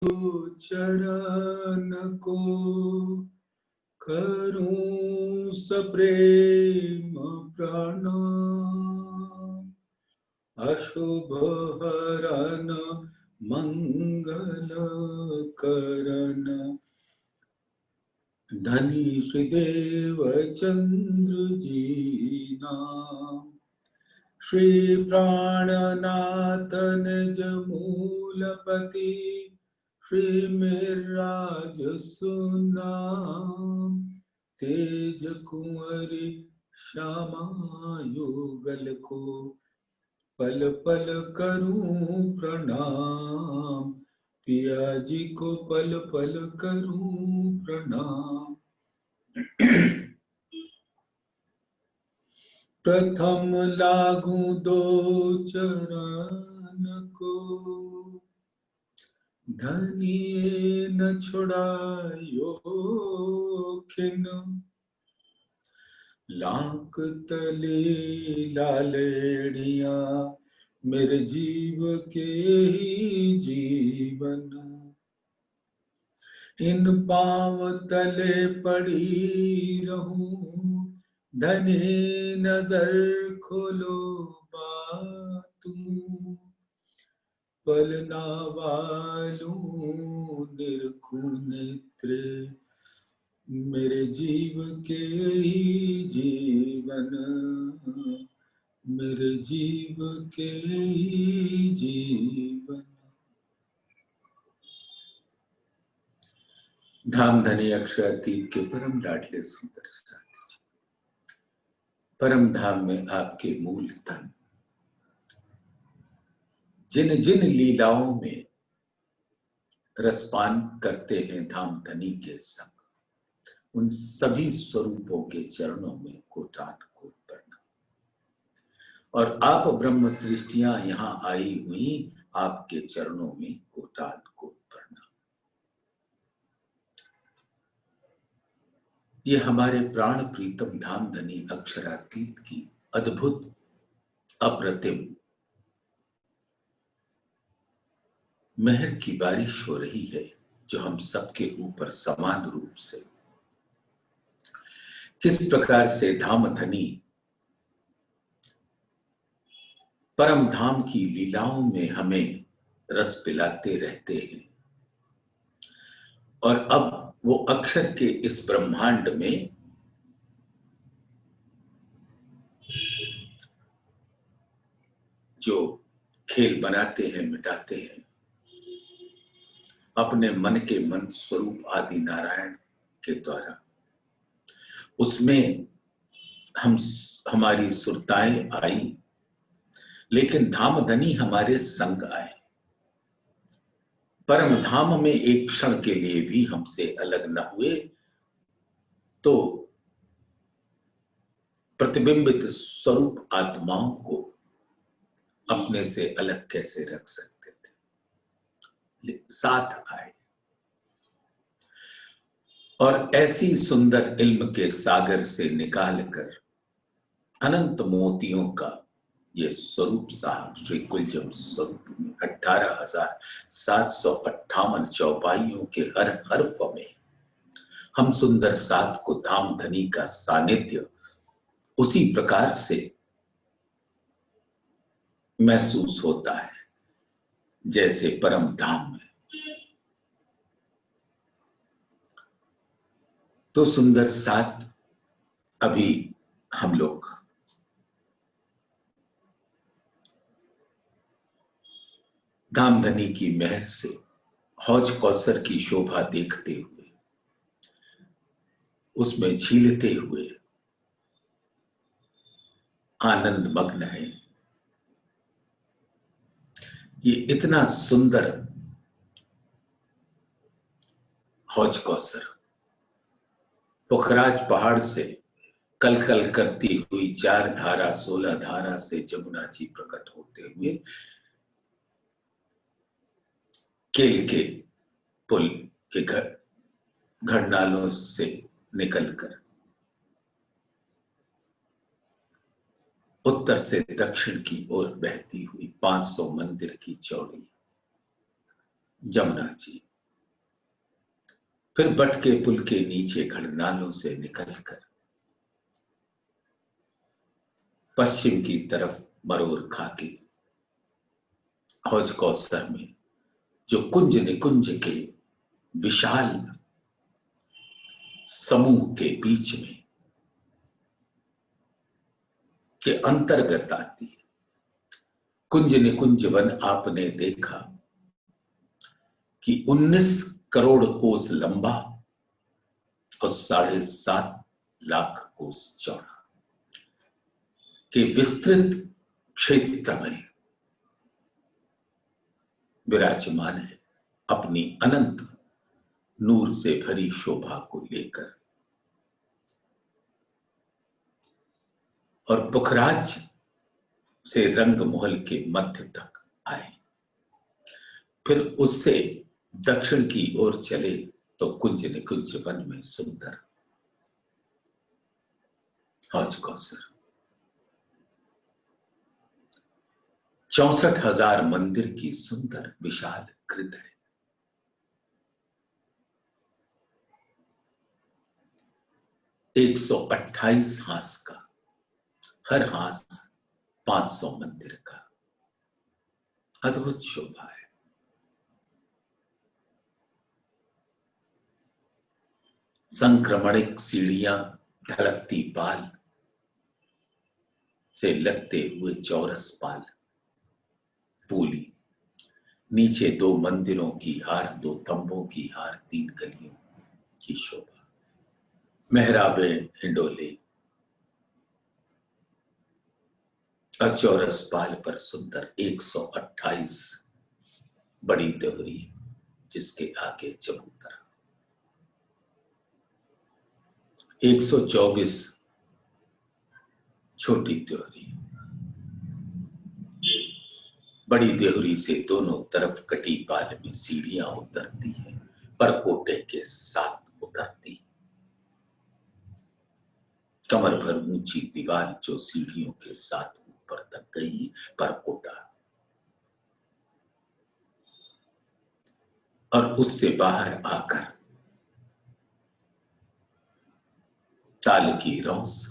चरण को करूं सप्रेम प्रणाम। अशुभ हरन मंगल करन धनी श्रीदेव चंद्र जी नाम। श्री प्राणनाथ निज मूलपति श्री मिराज सुनाम। तेज कुंवरी श्यामा युगल को पल पल करूं प्रणाम। पिया जी को पल पल करूं प्रणाम। प्रथम लागू दो चरण को धनिये न छुड़ायो खिन। लांक तले लालेड़िया मेरे जीव के ही जीवन। इन पांव तले पड़ी रहूं धनी नजर खोलो बातू। पल ना वालू निरखू नेत्र मेरे जीव के ही जीवन। मेरे जीव के ही जीवन। धाम धनी अक्षरातीत के परम लाडले सुंदर साथी जी, परम धाम में आपके मूल तन जिन जिन लीलाओं में रसपान करते हैं धाम धनी के संग, उन सभी स्वरूपों के चरणों में कोटान कोट प्रणाम। और आप ब्रह्म सृष्टियां यहां आई हुई, आपके चरणों में कोटान कोट प्रणाम। ये हमारे प्राण प्रीतम धाम धनी अक्षरातीत की अद्भुत अप्रतिम मेहर की बारिश हो रही है, जो हम सबके ऊपर समान रूप से किस प्रकार से धाम धनी परम धाम की लीलाओं में हमें रस पिलाते रहते हैं। और अब वो अक्षर के इस ब्रह्मांड में जो खेल बनाते हैं, मिटाते हैं, अपने मन के मन स्वरूप आदि नारायण के द्वारा, उसमें हमारी सुरताएं आई, लेकिन धाम धनी हमारे संग आए। परम धाम में एक क्षण के लिए भी हमसे अलग न हुए तो प्रतिबिंबित स्वरूप आत्माओं को अपने से अलग कैसे रख सकते थे, साथ आए। और ऐसी सुंदर इल्म के सागर से निकालकर अनंत मोतियों का ये स्वरूप साहब श्री कुलजम स्वरूप में 18,758 चौपाइयों के हर हर्फ में हम सुंदर साथ को धाम धनी का सानिध्य उसी प्रकार से महसूस होता है जैसे परम धाम में। तो सुंदर साथ अभी हम लोग धाम धनी की मेहर से हौज कौसर की शोभा देखते हुए, उसमें झीलते हुए आनंद मग्न है। ये इतना सुंदर हौज कौसर पुखराज पहाड़ से कल कल करती हुई 4 धारा 16 धारा से जमुना जी प्रकट होते हुए केल के पुल के घड़नालों से निकलकर उत्तर से दक्षिण की ओर बहती हुई 500 मंदिर की चौड़ी जमुना जी फिर बट के पुल के नीचे घड़नालों से निकलकर पश्चिम की तरफ मरोर खाके हौज कौसर में जो कुंज निकुंज के विशाल समूह के बीच में के अंतर्गत आती है। कुंज निकुंज वन आपने देखा कि 19 करोड़ कोस लंबा और 7.5 लाख कोस चौड़ा के विस्तृत क्षेत्र में विराजमान है, अपनी अनंत नूर से भरी शोभा को लेकर। और पुखराज से रंग महल के मध्य तक आए, फिर उससे दक्षिण की ओर चले तो कुंज निकुंज वन में सुंदर हौज कौसर 64,000 मंदिर की सुंदर विशाल कृत है। एक 128 हांस का, हर हांस 500 मंदिर का अद्भुत शोभा है। संक्रमणिक सीढ़ियां, ढलकती पाल से लगते हुए चौरस पाल, पूली, नीचे 2 मंदिरों की हार, 2 तंबों की हार, 3 गलियों की शोभा, मेहराबे हिंडोले, चौरस पाल पर सुंदर 128 बड़ी देवरी, जिसके आगे चबूतरा, 124 छोटी देवरी। बड़ी देवरी से दोनों तरफ कटी पाल में सीढ़ियां उतरती हैं, परकोटे के साथ उतरती, कमर भर ऊंची दीवार जो सीढ़ियों के साथ ऊपर तक गई, परकोटा, और उससे बाहर आकर ताल की रौस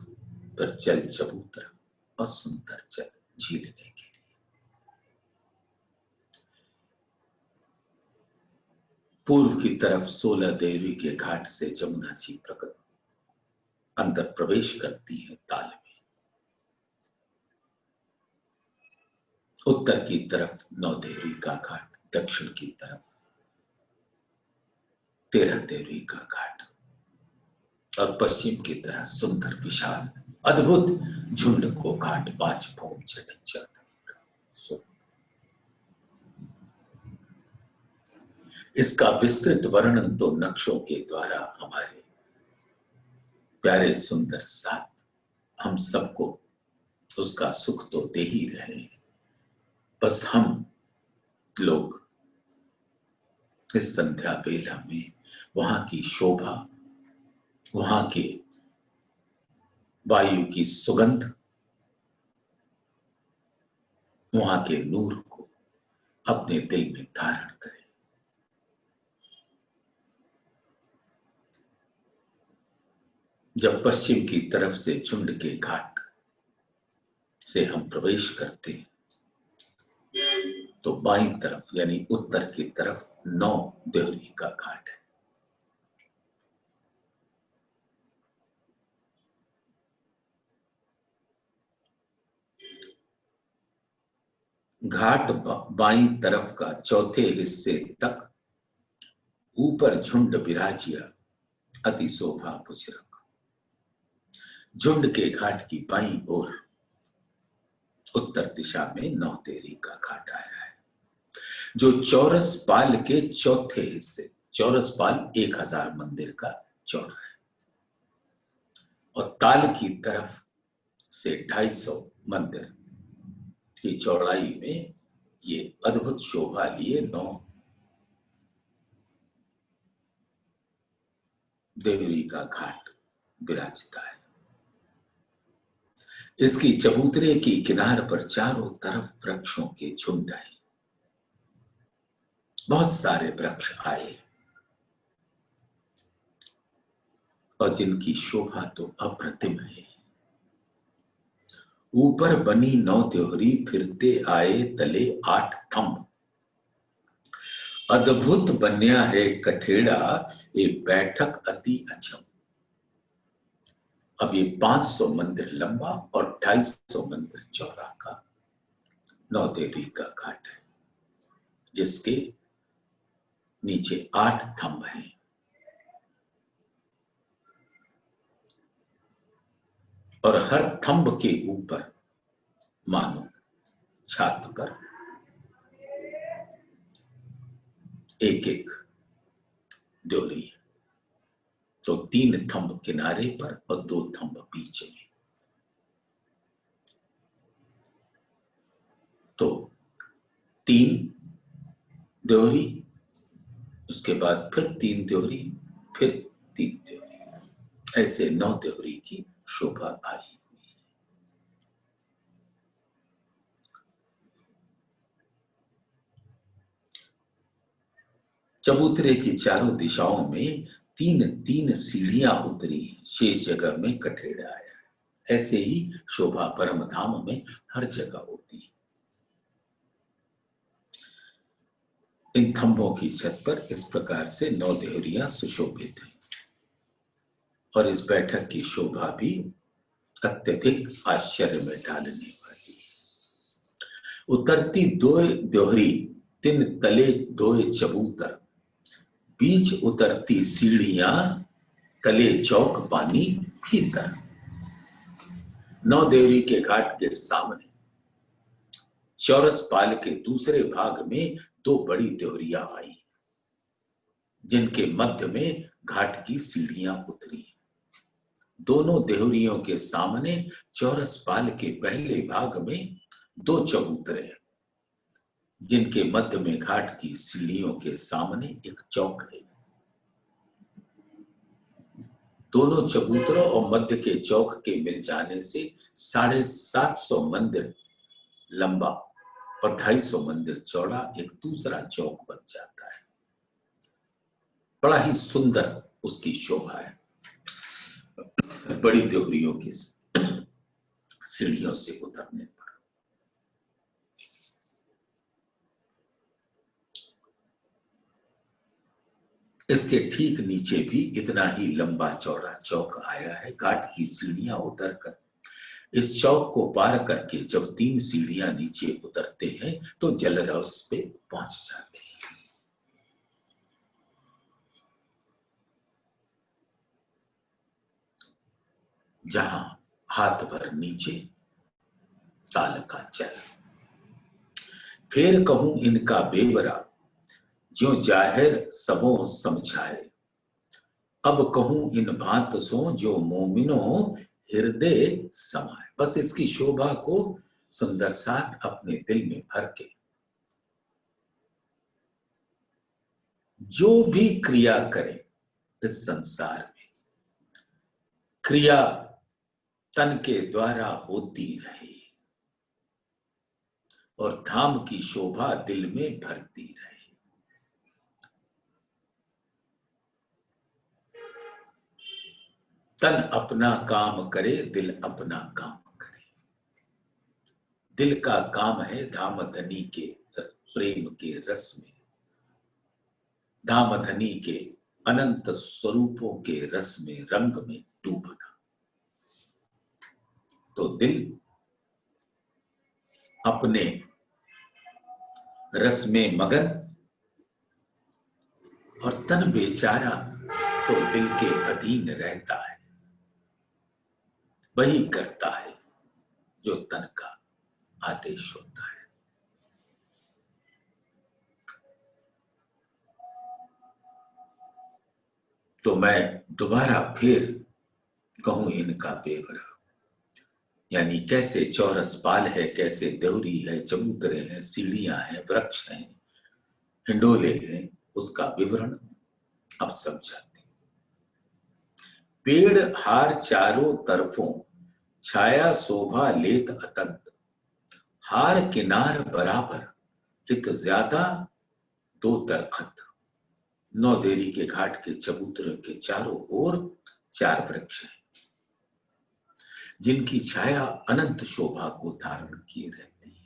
पर चल चबूतरा और सुंदर चल झीलने के लिए। पूर्व की तरफ 16 देवी के घाट से जमुना जी प्रकट अंदर प्रवेश करती है ताल में। उत्तर की तरफ 9 देवी का घाट, दक्षिण की तरफ 13 देवी का घाट, और पश्चिम की तरह सुंदर विशाल अद्भुत झुंड को घाट, 5 भौम छठी चांदनी का। इसका विस्तृत वर्णन तो नक्शों के द्वारा हमारे प्यारे सुंदर साथ हम सबको उसका सुख तो दे ही रहे हैं, बस हम लोग इस संध्या बेला में वहां की शोभा, वहां के वायु की सुगंध, वहां के नूर को अपने दिल में धारण करें। जब पश्चिम की तरफ से झुंड के घाट से हम प्रवेश करते हैं तो बाईं तरफ यानी उत्तर की तरफ 9 देवरी का घाट है। घाट बाईं तरफ का चौथे हिस्से तक ऊपर झुंड विराजिया अति शोभा पुछरक। झुंड के घाट की बाईं ओर उत्तर दिशा में 9 देवरी का घाट आया है, जो चौरस पाल के चौथे हिस्से, चौरस पाल 1000 मंदिर का चौड़ा है, और ताल की तरफ से 250 मंदिर की चौड़ाई में ये अद्भुत शोभा लिए 9 देवरी का घाट विराजता है। इसकी चबूतरे की किनार पर चारों तरफ वृक्षों के झुंड हैं। बहुत सारे वृक्ष आए और जिनकी शोभा तो अप्रतिम है। ऊपर बनी 9 देहरी, फिरते आए तले 8 थंब। अद्भुत बन्या है कठेड़ा, ये बैठक अति अचम। अब ये 500 मंदिर लंबा और 250 मंदिर चौड़ा का 9 देहरी का घाट है, जिसके नीचे 8 थंब हैं। और हर थंब के ऊपर मानो छात पर एक एक देहरी है। तो 3 थंब किनारे पर और 2 थंब बीच में। तो 3 देहरी, उसके बाद फिर 3 देहरी, फिर 3 देहरी, ऐसे 9 देहरी की शोभा आई हुई। चबूतरे की चारों दिशाओं में 3-3 सीढ़ियां उतरी, शेष जगह में कठेड़ा आया। ऐसे ही शोभा परम धाम में हर जगह होती है। इन थंभों की छत पर इस प्रकार से 9 देहरियां सुशोभित हैं। और इस बैठक की शोभा भी अत्यधिक आश्चर्य में डालने वाली है। उतरती 2 देहरी, 3 तले 2 चबूतर, बीच उतरती सीढ़ियां, तले चौक पानी भीतर। 9 देहरी के घाट के सामने चौरस पाल के दूसरे भाग में 2 बड़ी देहरियां आई, जिनके मध्य में घाट की सीढ़ियां उतरी। दोनों देहरियों के सामने चौरस पाल के पहले भाग में 2 चबूतरे हैं, जिनके मध्य में घाट की सीढ़ियों के सामने एक चौक है। दोनों चबूतरों और मध्य के चौक के मिल जाने से 750 मंदिर लंबा और 250 मंदिर चौड़ा एक दूसरा चौक बन जाता है। बड़ा ही सुंदर उसकी शोभा है, बड़ी देहरियों की सीढ़ियों से उतरने पर। इसके ठीक नीचे भी इतना ही लंबा चौड़ा चौक आया है। घाट की सीढ़ियां उतरकर इस चौक को पार करके जब 3 सीढ़ियां नीचे उतरते हैं तो जलरौस पे पहुंच जाते हैं। जहां हाथ भर नीचे ताल का जल। फिर कहूं इनका बेवरा, ज्यों जाहिर सबों समझाए। अब कहूं इन भांत सो, जो मोमिनो हृदय समाए। बस इसकी शोभा को सुंदर साथ अपने दिल में भर के जो भी क्रिया करे इस संसार में, क्रिया तन के द्वारा होती रहे और धाम की शोभा दिल में भरती रहे। तन अपना काम करे, दिल अपना काम करे। दिल का काम है धाम धनी के प्रेम के रस में, धाम धनी के अनंत स्वरूपों के रस में, रंग में डूबना। तो दिल अपने रस में मगन और तन बेचारा तो दिल के अधीन रहता है। वही करता है जो तन का आदेश होता है। तो मैं दोबारा फिर कहूं इनका बेवरा, यानी कैसे चौरस पाल है, कैसे देहरी है, चबूतरे हैं, सीढ़ियां हैं, वृक्ष हैं, हिंडोले हैं, उसका विवरण अब समझाते। पेड़ हार चारों तरफों, छाया शोभा लेत अतंत। हार किनार बराबर, इत ज्यादा 2 दरखत। 9 देहरी के घाट के चबूतरे के चारों ओर 4 वृक्ष हैं जिनकी छाया अनंत शोभा को धारण किए रहती है।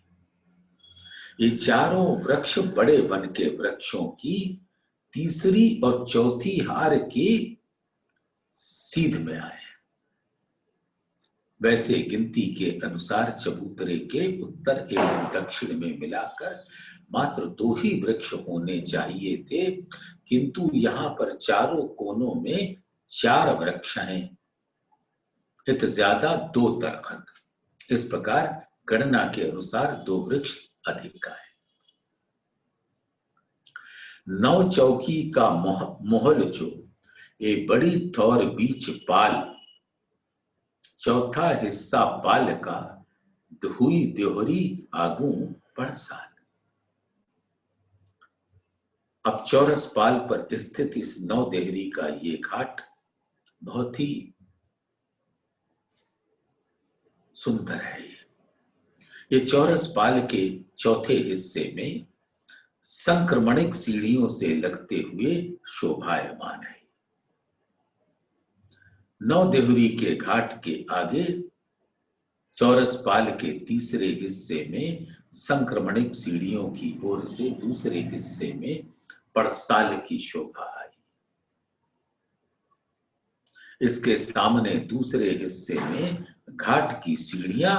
ये चारों वृक्ष बड़े वन के वृक्षों की तीसरी और चौथी हार की सीध में आए। वैसे गिनती के अनुसार चबूतरे के उत्तर एवं दक्षिण में मिलाकर मात्र 2 ही वृक्ष होने चाहिए थे, किंतु यहाँ पर चारों कोनों में 4 वृक्ष हैं। इत ज्यादा 2 तरखत। इस प्रकार गणना के अनुसार 2 वृक्ष अधिक का है। 9 चौकी का मोहल जो ये बड़ी ठौर बीच पाल, चौथा हिस्सा पाल का हुई देहरी आगू पड़साल। अब चौरस पाल पर स्थित इस 9 देहरी का ये घाट बहुत ही सुंदर है। ये चौरस पाल के चौथे हिस्से में संक्रमणिक सीढ़ियों से लगते हुए शोभायमान है। 9 देहरी के घाट के आगे चौरस पाल के तीसरे हिस्से में संक्रमणिक सीढ़ियों की ओर से दूसरे हिस्से में पड़साल की शोभा आई। इसके सामने दूसरे हिस्से में घाट की सीढ़ियां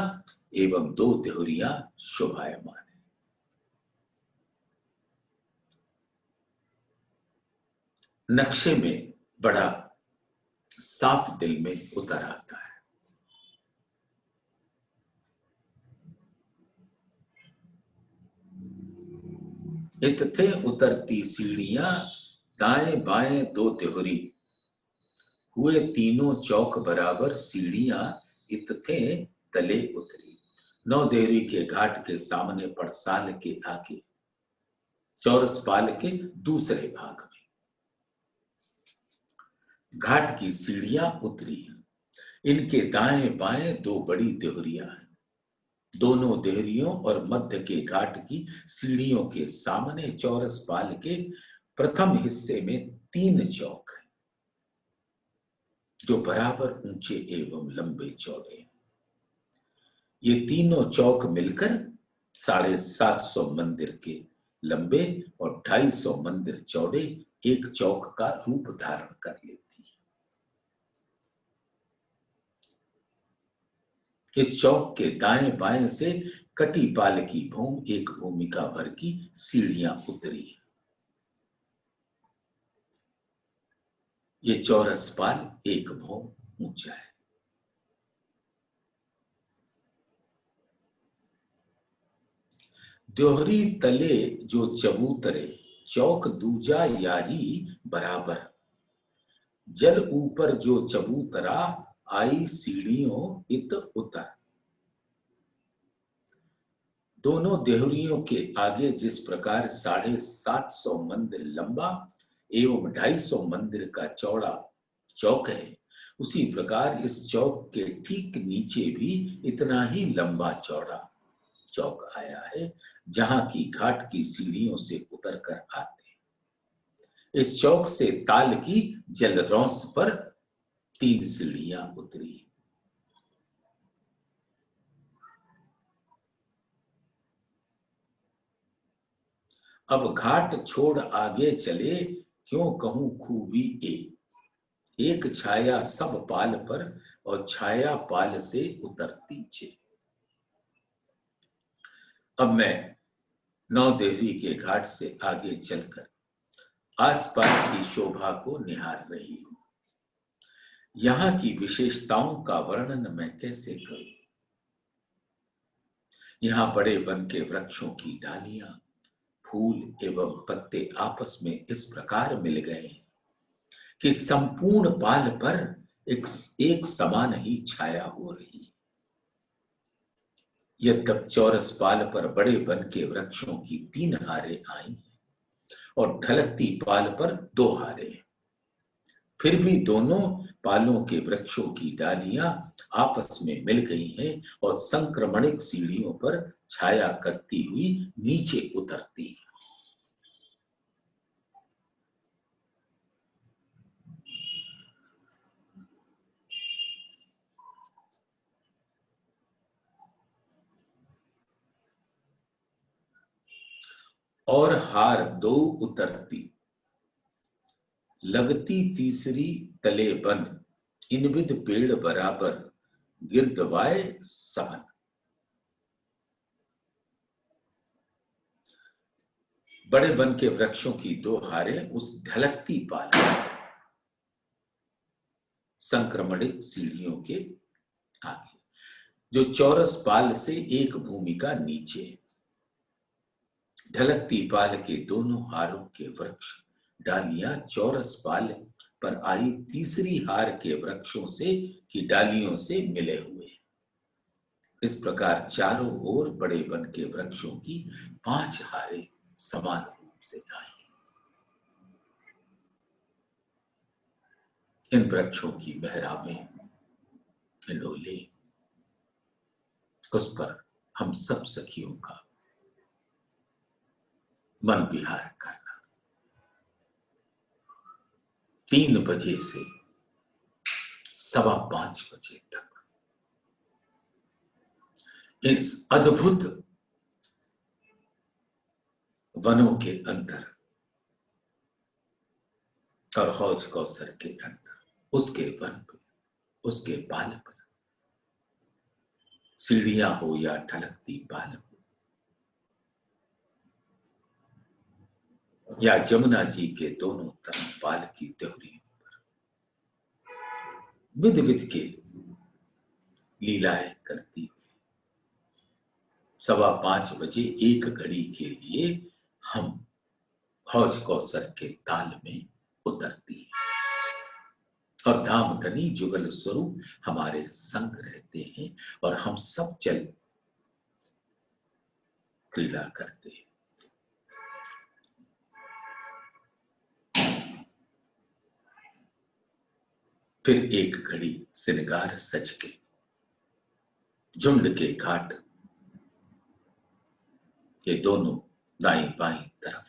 एवं 2 देहरियां शोभायमान है। नक्शे में बड़ा साफ दिल में उतर आता है। इत्थे उतरती सीढ़ियां दाएं बाएं 2 देहरी हुए, तीनों चौक बराबर सीढ़ियां इत्थे तले उतरी। 9 देहरी के घाट के सामने पड़साल के आगे चौरस पाल के दूसरे भाग में घाट की सीढ़ियां उतरी हैं। इनके दाएं बाएं 2 बड़ी देहरियां हैं। दोनों देहरियों और मध्य के घाट की सीढ़ियों के सामने चौरस पाल के प्रथम हिस्से में 3 चौक हैं जो बराबर ऊंचे एवं लंबे चौड़े हैं। ये तीनों चौक मिलकर 750 मंदिर के लंबे और 250 मंदिर चौड़े एक चौक का रूप धारण कर लेती है। इस चौक के दाएं बाएं से कटी पाल की भूमि एक भूमिका भर की सीढ़ियां उतरी है। ये चौरस पाल 1 भौम ऊंचा है। दोहरी तले जो चबूतरे चौक दूजा याही बराबर, जल ऊपर जो चबूतरा आई सीढ़ियों इत उतर। दोनों देहरियों के आगे जिस प्रकार 750 मंदिर लंबा एवं 250 मंदिर का चौड़ा चौक है, उसी प्रकार इस चौक के ठीक नीचे भी इतना ही लंबा चौड़ा चौक आया है, जहां की घाट की सीढ़ियों से उतर कर आते हैं। इस चौक से ताल की जलरौस पर 3 सीढ़ियां उतरी। अब घाट छोड़ आगे चले, क्यों कहूं खूबी एक छाया सब पाल पर और छाया पाल से उतरती छे। अब मैं 9 देहरी के घाट से आगे चलकर आसपास की शोभा को निहार रही हूं। यहां की विशेषताओं का वर्णन मैं कैसे करूं। यहां बड़े वन के वृक्षों की डालियां, फूल एवं पत्ते आपस में इस प्रकार मिल गए हैं कि संपूर्ण पाल पर एक समान ही छाया हो रही है। यद्यप चौरस पाल पर बड़े वन के वृक्षों की 3 हारें आई हैं और ढलकती पाल पर 2 हारें हैं, फिर भी दोनों पालों के वृक्षों की डालियां आपस में मिल गई हैं और संक्रमणिक सीढ़ियों पर छाया करती हुई नीचे उतरती हैं। और हार दो उतरती, लगती तीसरी तले बन, इनविद पेड़ बराबर गिरदवाए सबन। बड़े वन के वृक्षों की दो हारें उस ढलकती पाल संक्रमणित सीढ़ियों के आगे, जो चौरस पाल से एक भूमिका नीचे, ढलकती पाल के दोनों हारों के वृक्ष डालियां चौरस पाल पर आई तीसरी हार के वृक्षों से की डालियों से मिले हुए। इस प्रकार चारों ओर बड़े वन के वृक्षों की 5 हारें समान रूप से आई। इन वृक्षों की मेहराबें, हिंडोले, उस पर हम सब सखियों का मन विहार करना। 3 बजे से 5:15 बजे तक इस अद्भुत वनों के अंदर और हौज कौसर के अंदर, उसके वन पर, उसके पाल पर, सीढ़ियां हो या ढलकती पाल हो, या जमुना जी के दोनों तरफ पाल की त्योरियों पर विध विध के लीलाएं करती हुई 5:15 बजे एक घड़ी के लिए हम हौज कौसर के ताल में उतरती है और धामधनी जुगल स्वरूप हमारे संग रहते हैं और हम सब चल क्रीड़ा करते हैं। फिर एक घड़ी सिनगार सज के झुंड के घाट के दोनों दाई बाई तरफ,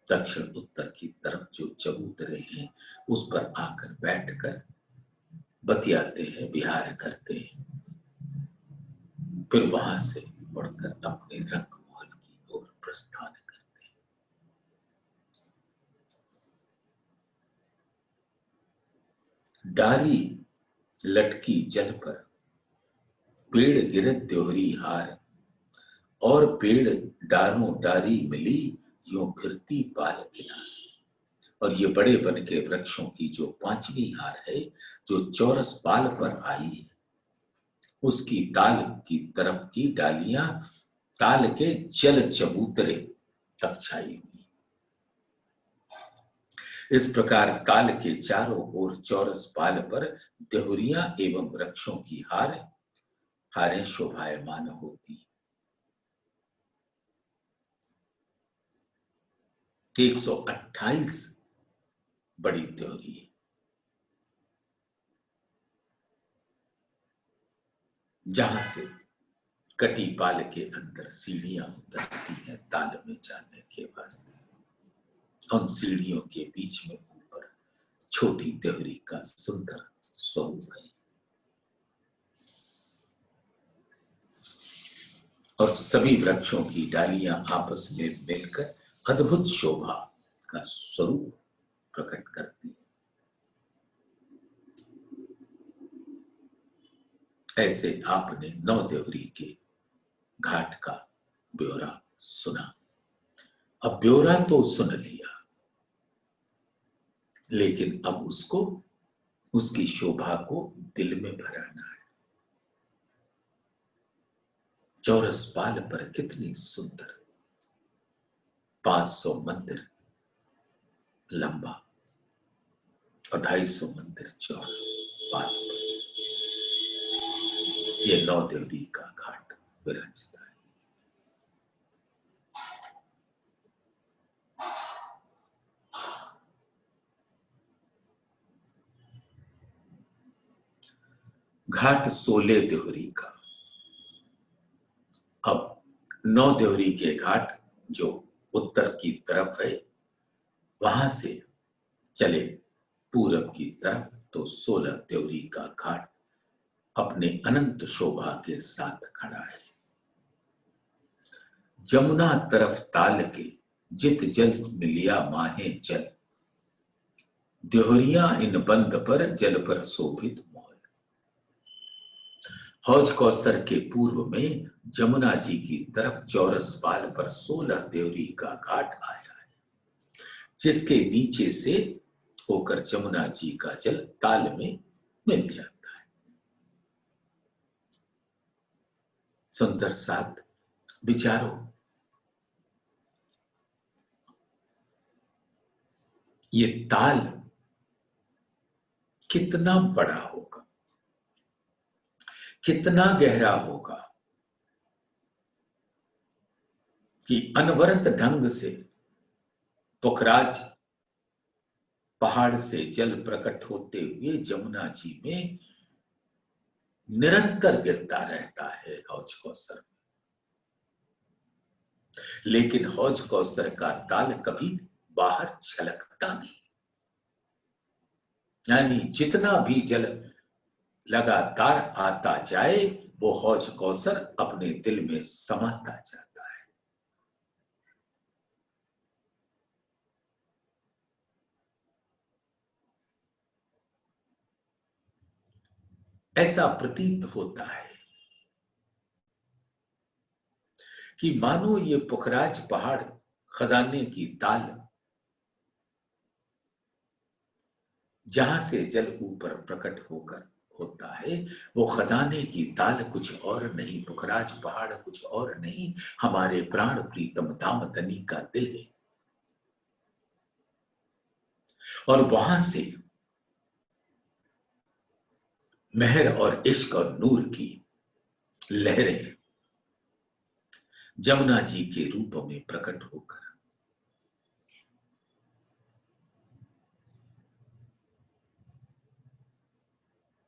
दक्षिण उत्तर की तरफ जो चबूतरे हैं उस पर आकर बैठकर बतियाते हैं, विहार करते हैं। फिर वहां से मुड़कर अपने रंग महल की ओर प्रस्थान करते हैं। डारी लटकी जल पर, पेड़ गिरत त्योहरी हार, और पेड़ डारों डारी मिली, यूं फिरती पाल किनारे। और ये बड़े वन के वृक्षों की जो 5वीं हार है, जो चौरस पाल पर आई है, उसकी ताल की तरफ की डालियां ताल के चल चबूतरे तक छाई हुई। इस प्रकार ताल के चारों ओर चौरस पाल पर देहुरियां एवं वृक्षों की हारें शोभायमान होती। 128 बड़ी त्योरी, जहां से कटी पाल के अंदर सीढ़ियां उतरती हैं ताल में जाने के वास्ते। उन सीढ़ियों के बीच में ऊपर छोटी त्योरी का सुंदर स्वरूप है और सभी वृक्षों की डालियां आपस में मिलकर अद्भुत शोभा का स्वरूप प्रकट करती है। ऐसे आपने 9 देवरी के घाट का ब्यौरा सुना। अब ब्यौरा तो सुन लिया, लेकिन अब उसको, उसकी शोभा को दिल में भराना है। चौरस पाल पर कितनी सुंदर 500 मंदिर लंबा और 250 मंदिर चौड़ा पाल पर ये 9 देवरी का घाट विराजता है। घाट 16 देवरी का। अब 9 देवरी के घाट जो उत्तर की तरफ है, वहां से चले पूरब की तरफ तो 16 देवरी का घाट अपने अनंत शोभा के साथ खड़ा है। जमुना तरफ ताल के जित जल मिलिया माहे जल, देहरिया इन बंद पर जल पर शोभित मोहल। हौज कौसर के पूर्व में जमुना जी की तरफ चौरस पाल पर 16 देवरी का घाट आया है, जिसके नीचे से होकर जमुना जी का जल ताल में मिल जाता है। सुंदर साथ विचारो, ये ताल कितना बड़ा होगा, कितना गहरा होगा कि अनवरत ढंग से पुखराज पहाड़ से जल प्रकट होते हुए जमुना जी में निरंतर गिरता रहता है हौज कौसर। लेकिन हौज कौसर का ताल कभी बाहर छलकता नहीं, यानी जितना भी जल लगातार आता जाए वो हौज कौसर अपने दिल में समाता जाता है। ऐसा प्रतीत होता है कि मानो ये पुखराज पहाड़ खजाने की ताल, जहां से जल ऊपर प्रकट होकर होता है, वो खजाने की ताल कुछ और नहीं, पुखराज पहाड़ कुछ और नहीं, हमारे प्राण प्रीतम धामधनी का दिल है। और वहां से मेहर और इश्क और नूर की लहरें जमुना जी के रूप में प्रकट होकर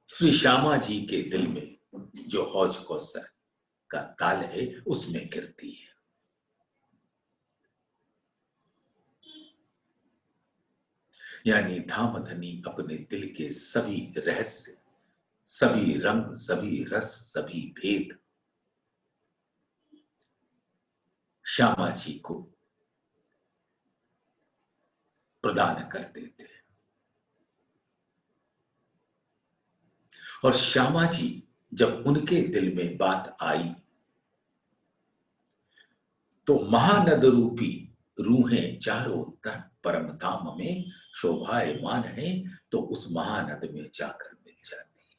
श्री श्यामा जी के दिल में जो हौज कौसर का ताल है उसमें गिरती है। यानी धामधनी अपने दिल के सभी रहस्य, सभी रंग, सभी रस, सभी भेद श्यामा जी को प्रदान कर देते हैं। और श्यामा जी जब उनके दिल में बात आई तो महानद रूपी रूहें चारों तरफ परम धाम में शोभायमान है, तो उस महानद में जाकर मिल जाती है।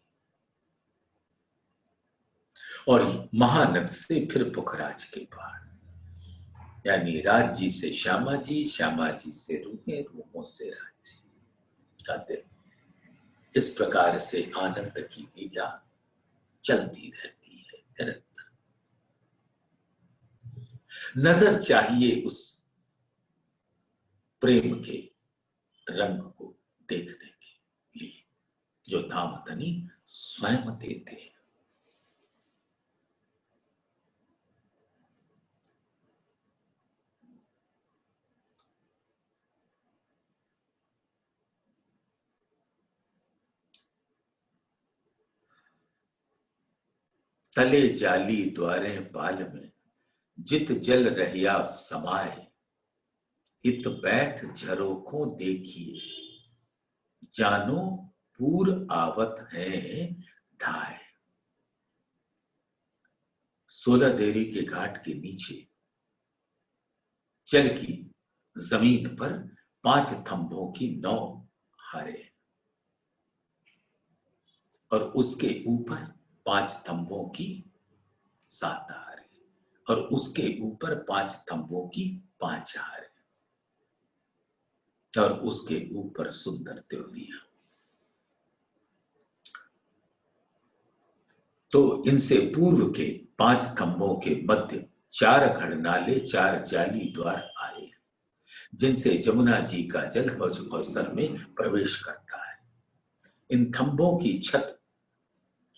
और महानद से फिर पुखराज के पार, यानी राज जी से श्यामा जी, श्यामा जी से रूहें, रूहों से राज जी का दिल। इस प्रकार से आनंद की लीला चलती रहती है निरंतर। नजर चाहिए उस प्रेम के रंग को देखने के लिए जो धामधनी स्वयं देते हैं। तले जाली द्वारे बाल में जित जल रहिया समाए, इत बैठ झरोखों देखिए जानो पूर आवत है धाय। 16 देरी के घाट के नीचे जल की जमीन पर 5 थंभों की 9 हारे और उसके ऊपर 5 थंभों की 7 हारे और उसके ऊपर 5 थंभों की 5 हारे और उसके ऊपर सुंदर त्योरियां। तो इनसे पूर्व के 5 थंभों के मध्य 4 घड़नाले, 4 जाली द्वार आए, जिनसे जमुना जी का जल हौज कौसर में प्रवेश करता है। इन थंभों की छत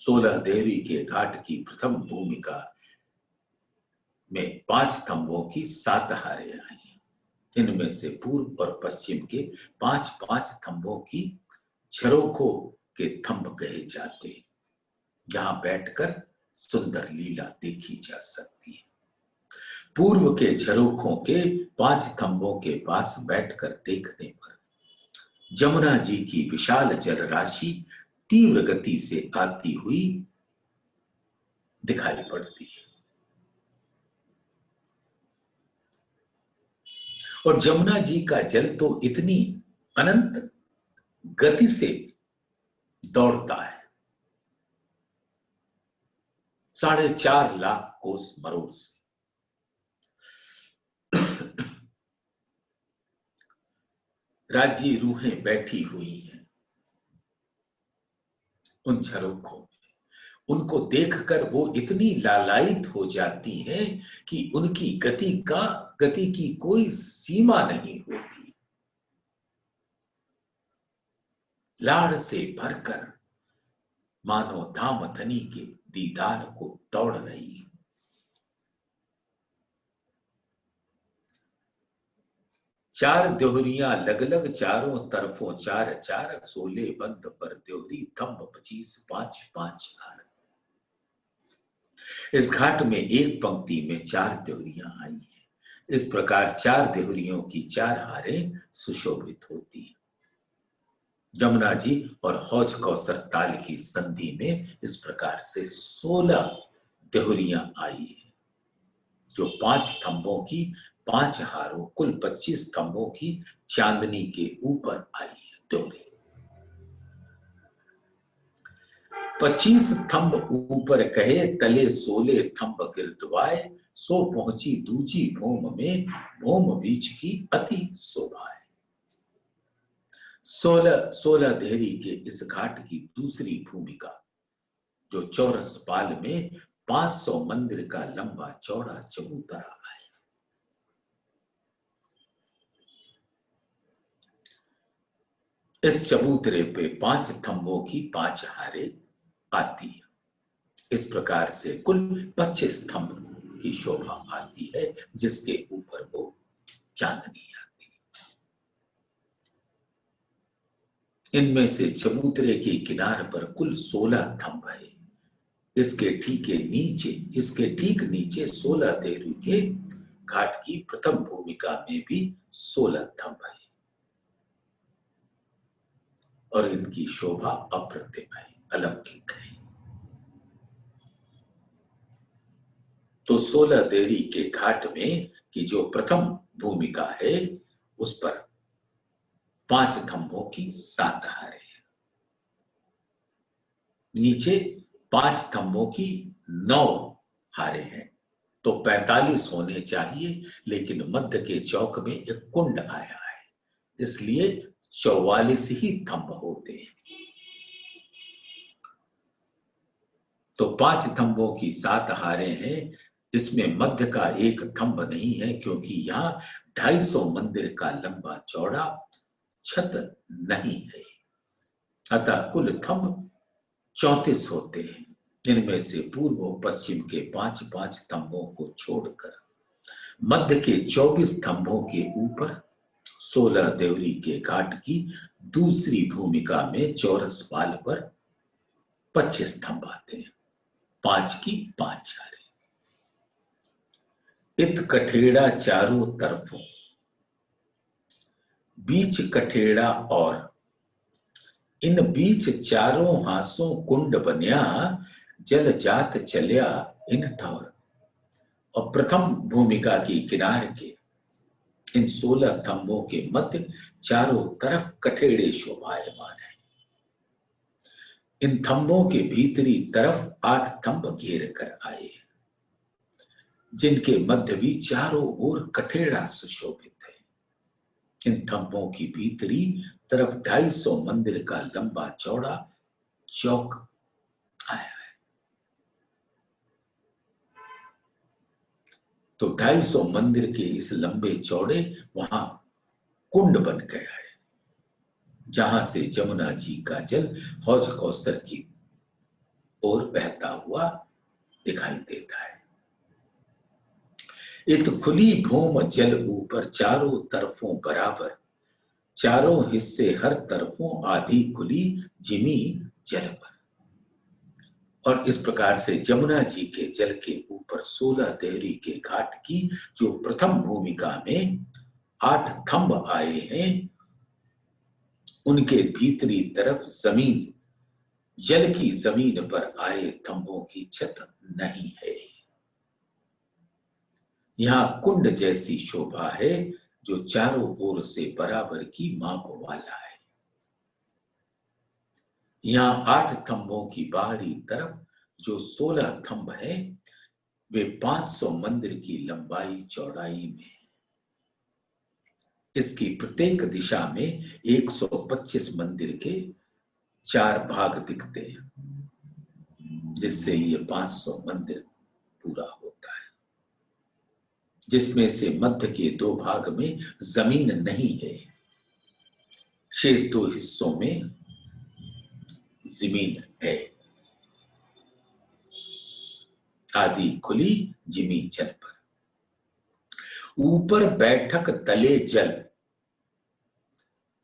16 देवी के घाट की प्रथम भूमिका में 5 थंभों की 7 हारे आई। इनमें से पूर्व और पश्चिम के 5-5 थंभों की झरोखों के थंभ कहे जाते, जहां बैठकर सुंदर लीला देखी जा सकती है। पूर्व के झरोखों के 5 थंबों के पास बैठकर देखने पर जमुना जी की विशाल जल राशि तीव्र गति से आती हुई दिखाई पड़ती है। और जमुना जी का जल तो इतनी अनंत गति से दौड़ता है, 4.5 लाख कोस मरोड़ से। राज्य रूहें बैठी हुई हैं उन झरोखों में, उनको देखकर वो इतनी लालायित हो जाती हैं कि उनकी गति की कोई सीमा नहीं होती। लाड़ से भरकर मानो धामधनी के दीदार को दौड़ रही है। चार देहरियां लग लग चारों तरफों 4 सोले बंद पर देहरी थंब 25 5 हार। इस घाट में एक पंक्ति में 4 देहरियां आई हैं। इस प्रकार 4 देहरियों की 4 हारें सुशोभित होती हैं। जमुना जी और हौज कौसर ताल की संधि में इस प्रकार से 16 देहरियां आई हैं, जो 5 थंबों की 5 हारों कुल 25 थंबों की चांदनी के ऊपर आई है। दोहरी 25 थंब ऊपर कहे तले 16 थंब गिरदवाए, सो पहुंची दूजी भूम में भूम बीच की अति शोभा है। 16 देहरी के इस घाट की दूसरी भूमिका, जो चौरस पाल में 500 मंदिर का लंबा चौड़ा चबूतरा है। इस चबूतरे पे 5 थंबों की 5 हारें आती है। इस प्रकार से कुल 25 थंब की शोभा आती है, जिसके ऊपर वो चांदनी आती है। इनमें से चबूतरे के किनारे पर कुल 16 थंब है। इसके ठीक नीचे 16 देहरी के घाट की प्रथम भूमिका में भी 16 थंब है और इनकी शोभा अप्रतिम है, अलौकिक है। तो 16 देहरी के घाट में की जो प्रथम भूमिका है, उस पर 5 थंबों की 7 हारें हैं। नीचे 5 थंबों की 9 हारें हैं, तो 45 होने चाहिए, लेकिन मध्य के चौक में एक कुंड आया है, इसलिए 44 ही थंब होते हैं। तो 5 थंबों की 7 हारें हैं। इसमें मध्य का एक थंब नहीं है, क्योंकि यहाँ 250 मंदिर का लंबा चौड़ा छत नहीं है। अतः कुल थंब 34 होते हैं। इनमें से पूर्व और पश्चिम के 5-5 थंबों को छोड़कर मध्य के 24 थंबों के ऊपर 16 देवरी के घाट की दूसरी भूमिका में चौरस पाल पर 25 थंब आते हैं, 5 की 5 हारें। इत कठेड़ा चारों तरफों, बीच कठेड़ा और इन बीच चारों हासों कुंड बन्या, जल जात चलिया इन ठौर। और प्रथम भूमिका की किनारे के इन 16 थंबों के मध्य चारों तरफ कठेड़े शोभायमान है। इन थंबों के भीतरी तरफ 8 थंब घेर कर आए, जिनके मध्य भी चारों ओर कठेड़ा सुशोभित है। इन थंबों की भीतरी तरफ 250 मंदिर का लंबा चौड़ा चौक आया है। तो 250 मंदिर के इस लंबे चौड़े वहां कुंड बन गया है, जहां से जमुना जी का जल हौज कौसर की ओर बहता हुआ दिखाई देता है। इत खुली भूम जल ऊपर चारों तरफों बराबर, चारों हिस्से हर तरफों आधी खुली जिमी जल पर। और इस प्रकार से जमुना जी के जल के ऊपर 16 देहरी के घाट की जो प्रथम भूमिका में 8 थंब आए हैं, उनके भीतरी तरफ जमीन, जल की जमीन पर आए थंभों की छत नहीं है। यहां कुंड जैसी शोभा है जो चारों ओर से बराबर की माप वाला है। यहां 8 थंभों की बाहरी तरफ जो 16 थंब हैं, वे 500 मंदिर की लंबाई चौड़ाई में है। इसकी प्रत्येक दिशा में 125 मंदिर के 4 भाग दिखते हैं, जिससे ये 500 मंदिर पूरा होता है, जिसमें से मध्य के 2 भाग में जमीन नहीं है, शेष 2 हिस्सों में जमीन है। आदि खुली जिमी जल पर, ऊपर बैठक तले जल,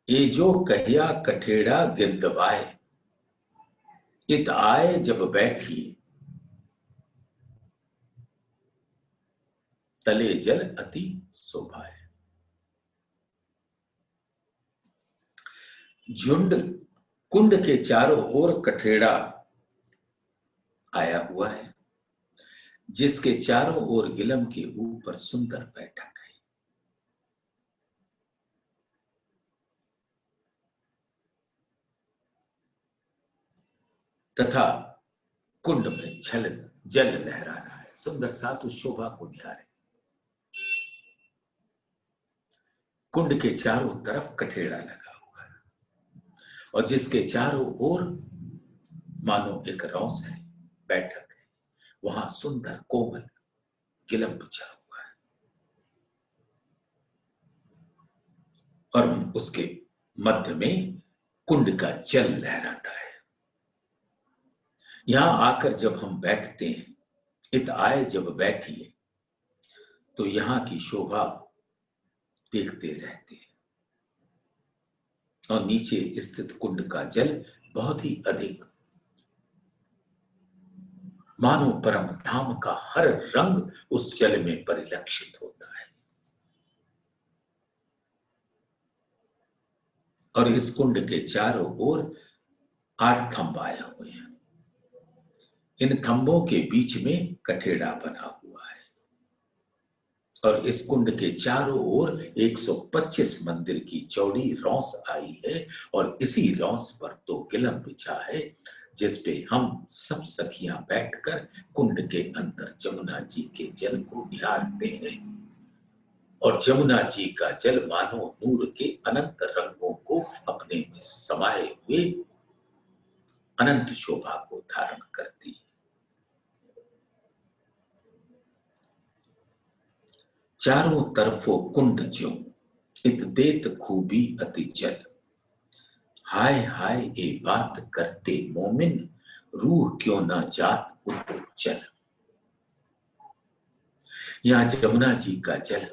ये जो कहिया कठेड़ा गिरदवाए, इत आए जब बैठिए, तले जल अति शोभाए। झुंड कुंड के चारों ओर कठेड़ा आया हुआ है, जिसके चारों ओर गिलम के ऊपर सुंदर बैठक है। तथा कुंड में जल लहरा रहा है। सुंदर सातु शोभा को निहारे। कुंड के चारों तरफ कठेड़ा लगा हुआ है और जिसके चारों ओर मानो एक रौस है, बैठक है। वहां सुंदर कोमल गिलम बिछा हुआ है और उसके मध्य में कुंड का जल लहराता है। यहां आकर जब हम बैठते हैं, इत आए जब बैठिए, तो यहां की शोभा देखते रहते हैं। और नीचे स्थित कुंड का जल बहुत ही अधिक, मानो परम धाम का हर रंग उस जल में परिलक्षित होता है। और इस कुंड के चारों ओर 8 थंब आए हुए हैं। इन थंबों के बीच में कठेड़ा बना हुआ है और इस कुंड के चारों ओर 125 मंदिर की चौड़ी रौस आई है और इसी रौस पर तो गिलम बिछा है, जिसपे हम सब सखियां बैठकर कुंड के अंदर जमुना जी के जल को निहारते हैं। और जमुना जी का जल मानो नूर के अनंत रंगों को अपने में समाये हुए अनंत शोभा को धारण करती है। चारों तरफों कुंड ज्यों, इत देत खूबी अति जल, हाय हाय ये बात करते मोमिन, रूह क्यों ना जात उच्चल। यहां जमुना जी का जल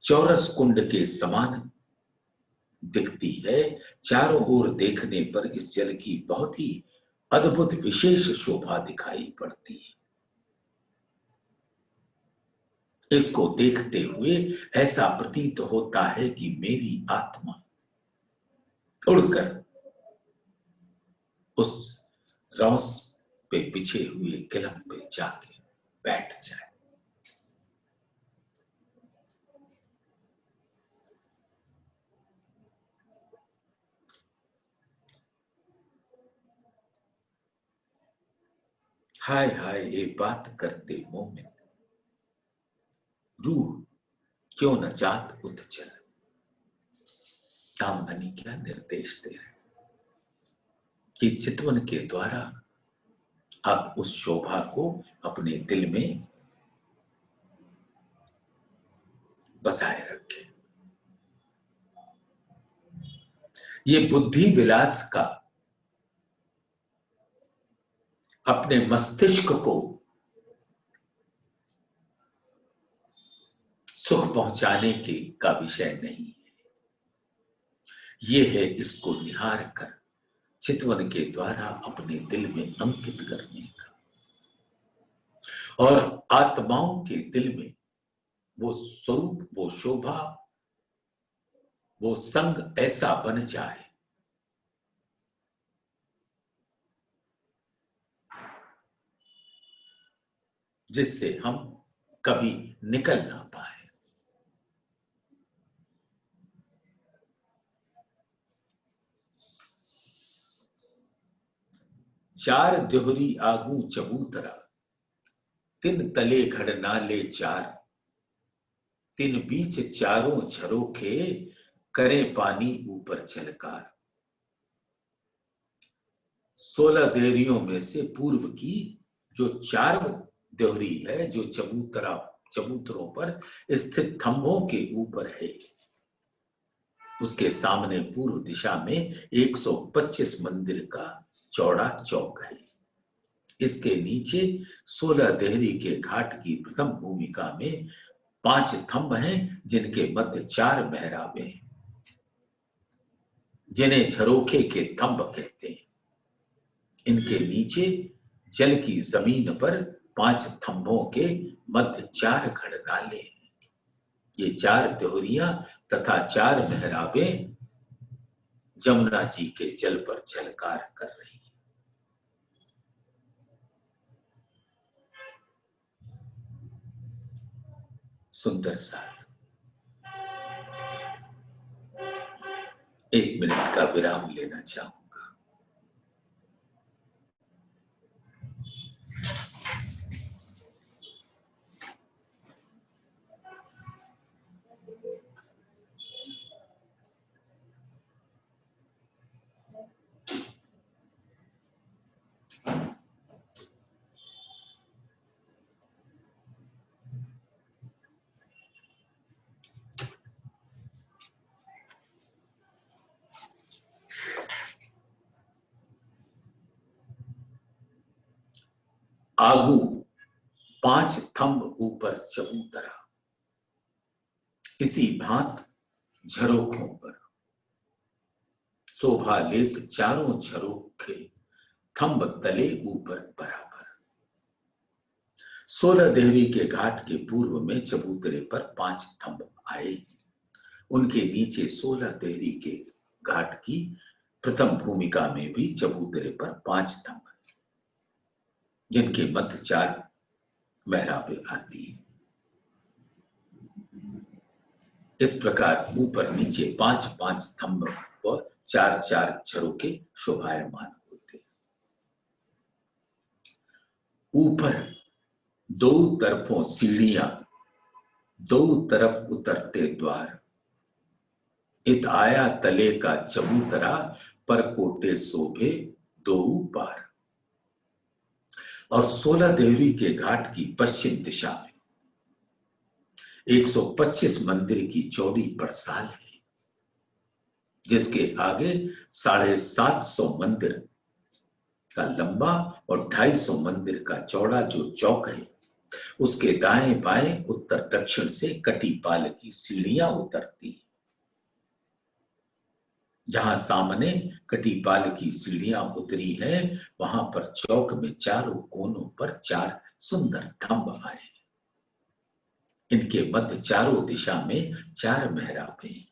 चौरस कुंड के समान दिखती है। चारों ओर देखने पर इस जल की बहुत ही अद्भुत विशेष शोभा दिखाई पड़ती है। इसको देखते हुए ऐसा प्रतीत होता है कि मेरी आत्मा उड़कर उस रौस पे बिछे हुए गिलम पे जाके बैठ जाए। हाय हाय ये बात करते मोमिन, रूह क्यों न जात उच्चल। दामधनी क्या निर्देश दे रहे कि चितवन के द्वारा आप उस शोभा को अपने दिल में बसाए रखें। ये बुद्धि विलास का अपने मस्तिष्क को सुख पहुंचाने के का विषय नहीं है। ये है इसको निहार कर चितवन के द्वारा अपने दिल में अंकित करने का, और आत्माओं के दिल में वो स्वरूप, वो शोभा, वो संग ऐसा बन जाए जिससे हम कभी निकल ना पाए। चार दोहरी आगू चबूतरा, तिन तले घड़ नाले चार, तिन बीच चारों झरोखे, करे पानी ऊपर छलकार। 16 देहरियों में से पूर्व की जो 4 देहरी है, जो चबूतरों पर स्थित थंभों के ऊपर है, उसके सामने पूर्व दिशा में 125 मंदिर का चौड़ा चौक है। इसके नीचे 16 देहरी के घाट की प्रथम भूमिका में 5 थंब हैं, जिनके मध्य 4 मेहराबें हैं, जिन्हें झरोखे के थंब कहते हैं। इनके नीचे जल की जमीन पर 5 थंभों के मध्य 4 घड़नाले हैं। ये 4 देहरियां तथा 4 मेहराबें जमुना जी के जल पर झलकार कर रही हैं। सुंदर साथ 1 मिनट का विराम लेना चाहूंगा। आगू 5 थंब ऊपर चबूतरा, इसी भांत झरोखों पर शोभा लेत चारों झरोखे, थंब तले ऊपर बराबर। 16 देहरी के घाट के पूर्व में चबूतरे पर 5 थंब आए। उनके नीचे 16 देहरी के घाट की प्रथम भूमिका में भी चबूतरे पर 5 थंब, जिनके मध्य 4 मेहराबें आती हैं। इस प्रकार ऊपर नीचे 5-5 थंब और 4-4 झरोखे शोभायमान होते हैं। ऊपर 2 तरफों सीढ़ियां, 2 तरफ उतरते द्वार, इत आया तले का चबूतरा, पर कोटे शोभे 2 पार। और 16 देहरी के घाट की पश्चिम दिशा में 125 मंदिर की चौड़ी परसाल है, जिसके आगे 750 मंदिर का लंबा और 250 मंदिर का चौड़ा जो चौक है, उसके दाएं बाएं उत्तर दक्षिण से कटीपाल की सीढ़ियां उतरती हैं। जहां सामने कटीपाल की सीढ़ियां उतरी है, वहां पर चौक में चारों कोनों पर 4 सुंदर थंब आए। इनके मध्य चारों दिशा में 4 मेहराबें,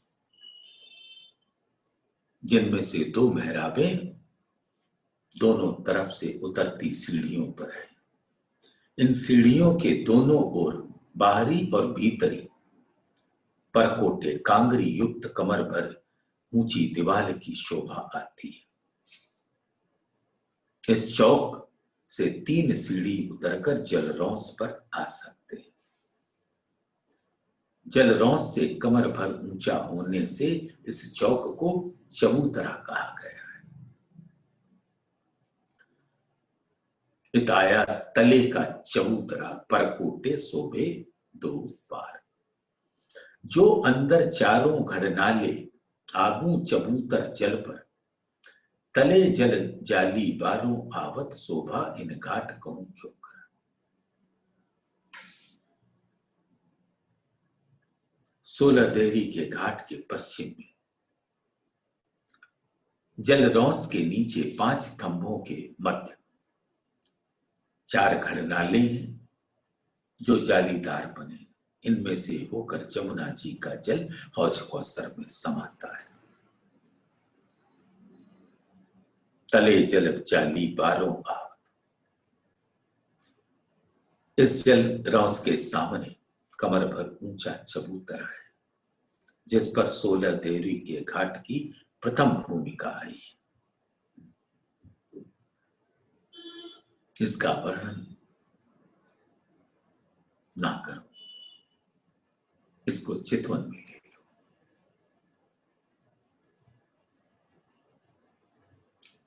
जिनमें से 2 मेहराबें दोनों तरफ से उतरती सीढ़ियों पर है। इन सीढ़ियों के दोनों ओर बाहरी और भीतरी परकोटे कांगरी युक्त कमर भर ऊंची दीवार की शोभा आती है। इस चौक से 3 सीढ़ी उतरकर जलरौंस पर आ सकते हैं। जलरौंस से कमर भर ऊंचा होने से इस चौक को चबूतरा कहा गया है। इताया तले का चबूतरा, परकोटे शोभे 2 पार। जो अंदर चारों घड़नाले, आगू चबूतर जल पर, तले जल जाली बारों आवत, शोभा इन घाट कहूं क्यों कर। सोलह देहरी के घाट के पश्चिम में जलरौस के नीचे 5 थंभों के मध्य 4 घड़नाले हैं जो जालीदार बने। इनमें से होकर जमुना जी का जल हौज कौसर में समाता है। तले जल जाली 12 आवत। इस जल रौस के सामने कमर भर ऊंचा चबूतरा है जिस पर 16 देवरी के घाट की प्रथम भूमिका आई। इसका वर्णन ना करो, इसको चितवन में ले लो।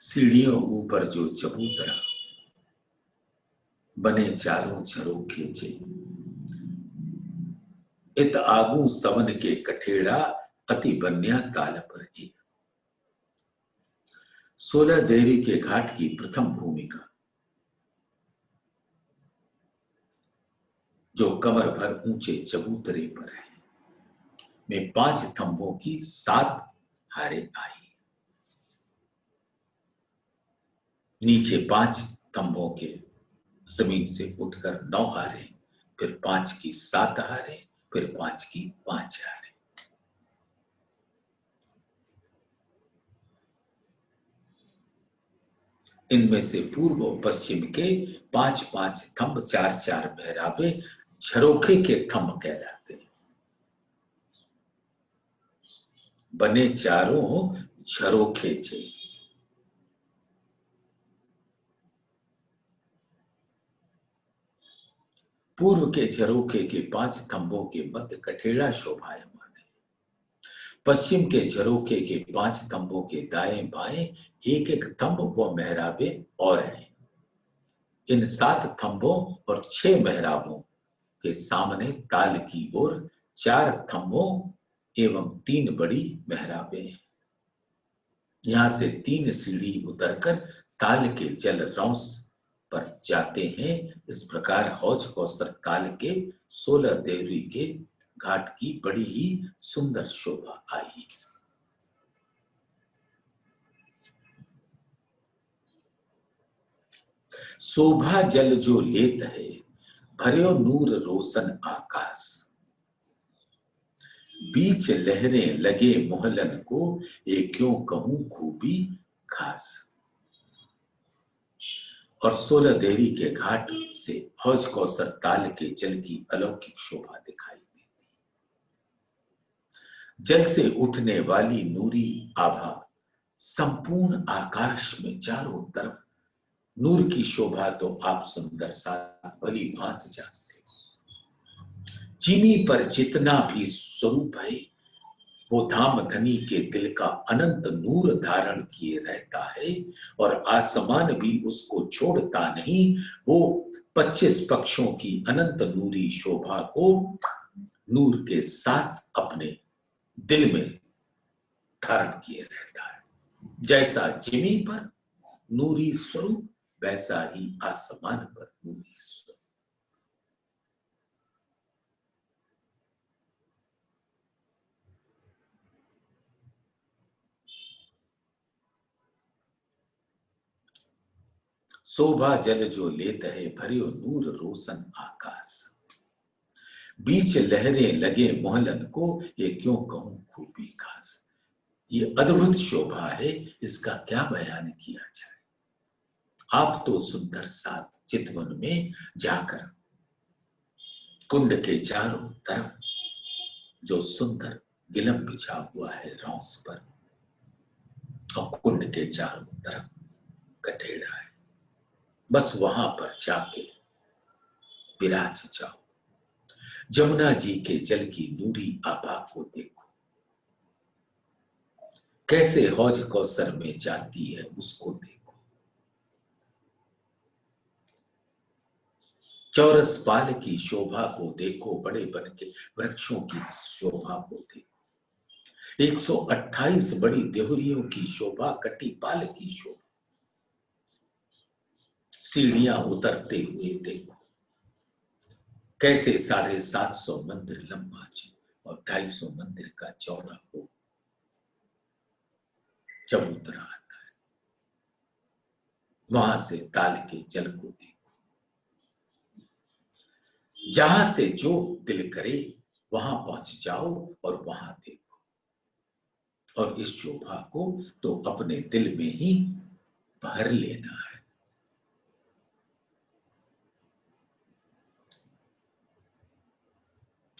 सीढ़ियों ऊपर जो चबूतरा बने चारों झरोखे चे, इत आगू सवन के कठेड़ा अति बन्या ताल पर एक। 16 देवी के घाट की प्रथम भूमिका जो कमर भर ऊंचे चबूतरे पर है, में 5 थंभों की 7 हारें आई। नीचे 5 थंभों के जमीन से उठकर 9 हारें, फिर 5 की 7 हारें, फिर 5 की 5 हारें। इनमें से पूर्व और पश्चिम के 5-5 थंब 4-4 बहरावे झरोखे के थंब कहलाते हैं। बने चारों झरोखे चे। पूर्व के झरोखे के 5 थंबों के मध्य कठेड़ा शोभायमान है। पश्चिम के झरोखे के 5 थंबों के दाएं बाएं एक एक थंब व मेहराबे और हैं। इन 7 थंबों और 6 मेहराबों के सामने ताल की ओर 4 थंबों एवं 3 बड़ी मेहराबे हैं। यहां से 3 सीढ़ी उतरकर ताल के जल रौस पर जाते हैं। इस प्रकार हौज कौसर ताल के 16 देवरी के घाट की बड़ी ही सुंदर शोभा आई। शोभा जल जो लेत है, भर्यो नूर रोशन आकाश। बीच लहरें लगे मोहलन को, ये क्यों कहूं खूबी खास। और 16 देहरी के घाट से हौज कौसर ताल के जल की अलौकिक शोभा दिखाई देती। जल से उठने वाली नूरी आभा संपूर्ण आकाश में चारों तरफ नूर की शोभा तो आप सुंदर सा भली भांति जानते हो। जिमी पर जितना भी स्वरूप है, वो धाम धनी के दिल का अनंत नूर धारण किए रहता है और आसमान भी उसको छोड़ता नहीं। वो 25 पक्षों की अनंत नूरी शोभा को नूर के साथ अपने दिल में धारण किए रहता है। जैसा जिमी पर नूरी स्वरूप, वैसा ही आसमान पर नूरी स्वरूप। शोभा जल जो लेत है, भरियो नूर रोशन आकाश। बीच लहरें लगे मोहलन को, ये क्यों कहूं खूबी खास। ये अद्भुत शोभा है, इसका क्या बयान किया जाए। आप तो सुंदर साथ चितवन में जाकर कुंड के चारों तरफ जो सुंदर गिलम बिछा हुआ है रौस पर, और कुंड के चारों तरफ कठेड़ा है, बस वहां पर जाके विराज जाओ। जमुना जी के जल की नूरी आभा को देखो, कैसे हौज कौसर में जाती है उसको देखो। चौरस पाल की शोभा को देखो, बड़े बन के वृक्षों की शोभा को देखो। 128 बड़ी देहुरियों की शोभा, कटी पाल की शोभा। सीढ़ियां उतरते हुए देखो, कैसे 750 मंदिर लंबा और 250 मंदिर का चौड़ा हो चबूतरा आता वहां से ताल के जल को देखो, जहां से जो दिल करे वहां पहुंच जाओ और वहां देखो। और इस शोभा को तो अपने दिल में ही भर लेना है।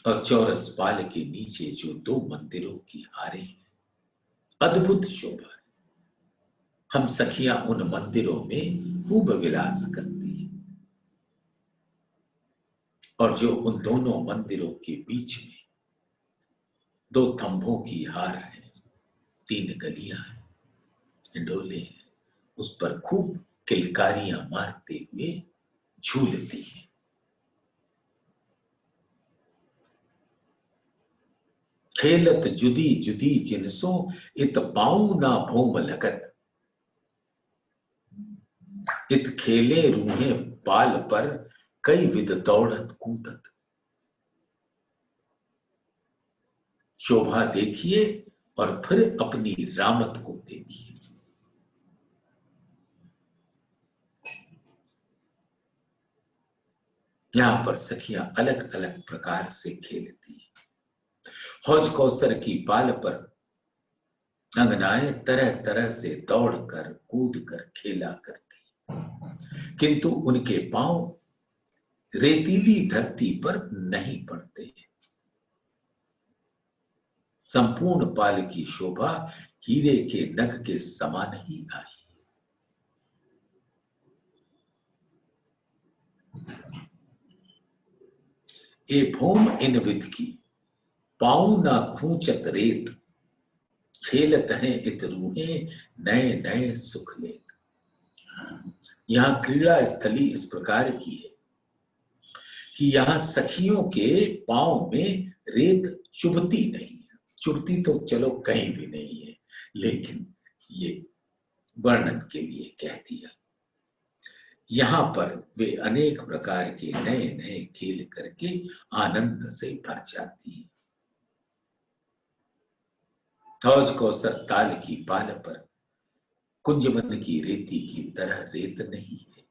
और चौरस पाल के नीचे जो 2 मंदिरों की हारे हैं, अद्भुत शोभा है। हम सखियां उन मंदिरों में खूब विलास करती हैं। और जो उन दोनों मंदिरों के बीच में 2 थंभों की हार है, 3 गलियां हैं, हिंडोले हैं, उस पर खूब किलकारियां मारते हुए झूलती हैं। खेलत जुदी जुदी जिनसो इत पाऊं ना भोम लगत, इत खेले रूहे पाल पर कई विध दौड़त कूदत। शोभा देखिए और फिर अपनी रामत को देखिए। यहां पर सखियां अलग अलग प्रकार से खेलती हैं। हौज कौसर की पाल पर अंगनाएं तरह तरह से दौड़कर कूद कर खेला करती, किंतु उनके पांव रेतीली धरती पर नहीं पड़ते। संपूर्ण पाल की शोभा हीरे के नग के समान ही आई। ए भूम इन विध की पाऊ ना खूंचत रेत, खेलत हैं इत रूहे नए नए सुख लेत। यहां क्रीड़ा स्थली इस प्रकार की है कि यहां सखियों के पांव में रेत चुभती नहीं है। चुभती तो चलो कहीं भी नहीं है, लेकिन ये वर्णन के लिए कह दिया। यहां पर वे अनेक प्रकार के नए नए खेल करके आनंद से भर जाती है। हौज कौसर ताल की पाल पर कुंजवन की रेती की तरह रेत नहीं है।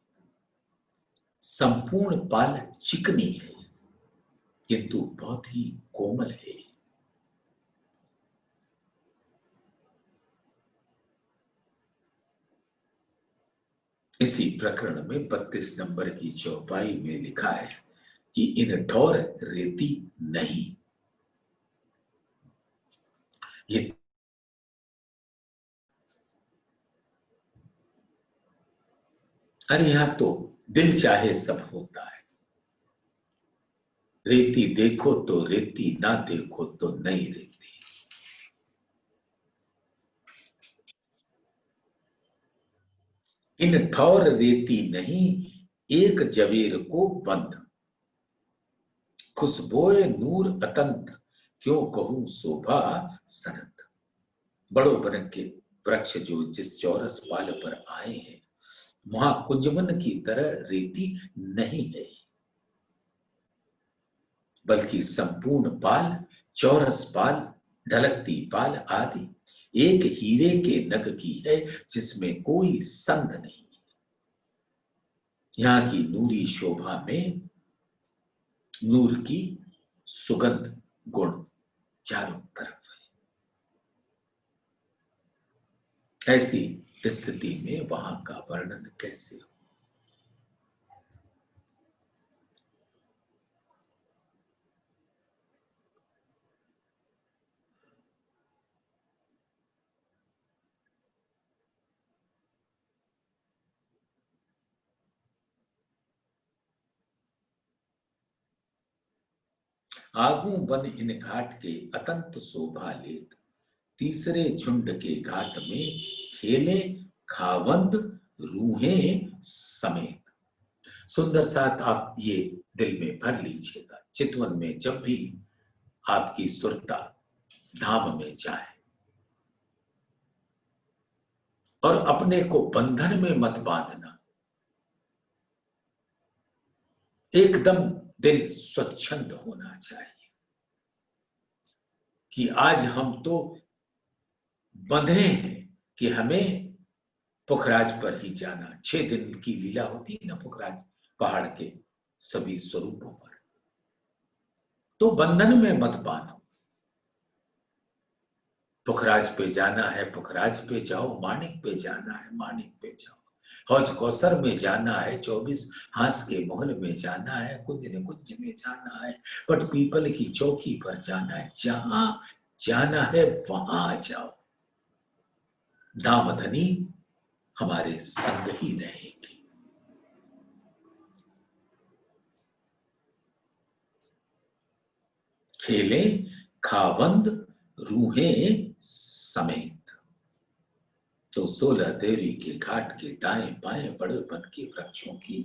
संपूर्ण पाल चिकनी है, किंतु बहुत ही कोमल है। इसी प्रकरण में 32 नंबर की चौपाई में लिखा है कि इन ठौर रेती नहीं। ये अरे यहां तो दिल चाहे सब होता है। रेती देखो तो रेती, ना देखो तो नहीं रेती। इन ठौर रेती नहीं, एक जवेर को बंद, खुशबोए नूर अतंत, क्यों कहूं शोभा सनत। बड़ो बरन के वृक्ष जो जिस चौरस पाल पर आए हैं, वहां कुंजवन की तरह रेती नहीं है, बल्कि संपूर्ण पाल, चौरस पाल, ढलकती पाल आदि एक हीरे के नग की है, जिसमें कोई संद नहीं। यहां की नूरी शोभा में नूर की सुगंध गुण चारों तरफ है। ऐसी स्थिति में वहां का वर्णन कैसे हो। आगू बन इन घाट के अतंत शोभा लेत, तीसरे झुंड के घाट में खेले खावंद रूहे समेत। सुंदर साथ आप ये दिल में भर लीजिएगा। चितवन में जब भी आपकी सुरता धाम में जाए और अपने को बंधन में मत बांधना, एकदम दिल स्वच्छंद होना चाहिए कि आज हम तो बंधे हैं कि हमें पुखराज पर ही जाना। 6 दिन की लीला होती है ना पुखराज पहाड़ के सभी स्वरूपों पर। तो बंधन में मत बांधो। पुखराज पे जाना है, पुखराज पे जाओ। माणिक पे जाना है, माणिक पे जाओ। हौज कौसर में जाना है, 24 हांस के महल में जाना है, कुंज कुंज में जाना है, पट पीपल की चौकी पर जाना है। जहां जाना है वहां जाओ। दामधनी हमारे संग ही रहेगी। खेले खावंद रूहें समेत। तो 16 देवी के घाट के दाएं बाएं बड़े बन के वृक्षों की